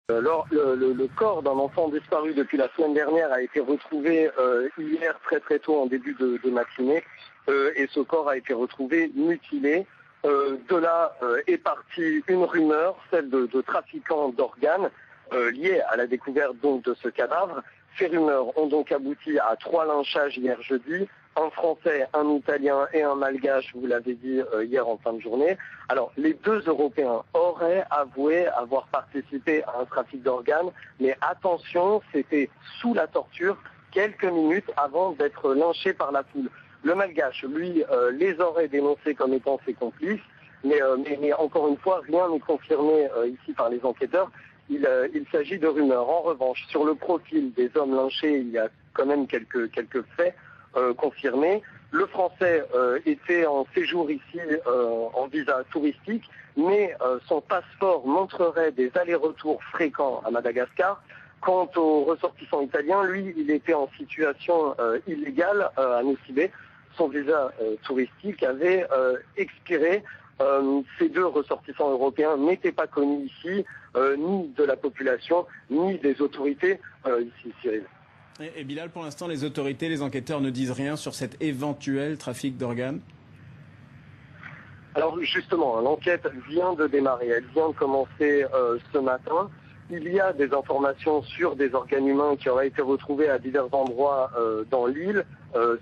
Le corps d'un enfant disparu depuis la semaine dernière a été retrouvé hier très tôt en début de matinée et ce corps a été retrouvé mutilé. De là est partie une rumeur, celle de trafiquants d'organes liés à la découverte donc de ce cadavre. Ces rumeurs ont donc abouti à 3 lynchages hier jeudi, un Français, un Italien et un Malgache, vous l'avez dit hier en fin de journée. Alors, les 2 Européens auraient avoué avoir participé à un trafic d'organes, mais attention, c'était sous la torture, quelques minutes avant d'être lynché par la foule. Le Malgache, lui, les aurait dénoncés comme étant ses complices, mais encore une fois, rien n'est confirmé ici par les enquêteurs. Il s'agit de rumeurs. En revanche, sur le profil des hommes lynchés, il y a quand même quelques faits confirmés. Le Français était en séjour ici en visa touristique, mais son passeport montrerait des allers-retours fréquents à Madagascar. Quant au ressortissant italien, lui, il était en situation illégale à Nosy-Be. Son visa touristique avait expiré. Ces 2 ressortissants européens n'étaient pas connus ici, ni de la population, ni des autorités ici, Cyril. Et Bilal, pour l'instant, les autorités, les enquêteurs ne disent rien sur cet éventuel trafic d'organes? Alors justement, l'enquête vient de démarrer, elle vient de commencer ce matin. Il y a des informations sur des organes humains qui auraient été retrouvés à divers endroits dans l'île.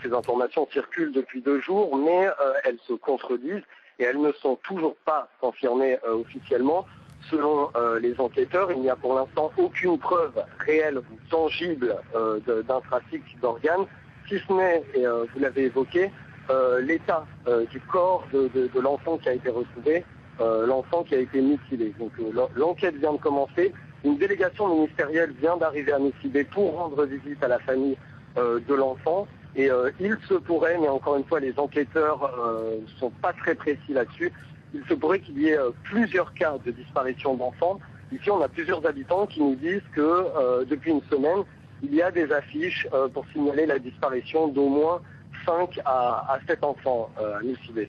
Ces informations circulent depuis 2 jours, mais elles se contredisent et elles ne sont toujours pas confirmées officiellement. Selon les enquêteurs, il n'y a pour l'instant aucune preuve réelle ou tangible d'un trafic d'organes, si ce n'est, et vous l'avez évoqué, l'état du corps de l'enfant qui a été retrouvé, l'enfant qui a été mutilé. Donc l'enquête vient de commencer. Une délégation ministérielle vient d'arriver à Nosy-Be pour rendre visite à la famille de l'enfant. Et il se pourrait, mais encore une fois, les enquêteurs ne sont pas très précis là-dessus, il se pourrait qu'il y ait plusieurs cas de disparition d'enfants. Ici, on a plusieurs habitants qui nous disent que depuis une semaine, il y a des affiches pour signaler la disparition d'au moins 5 à 7 enfants à Nosy-Be.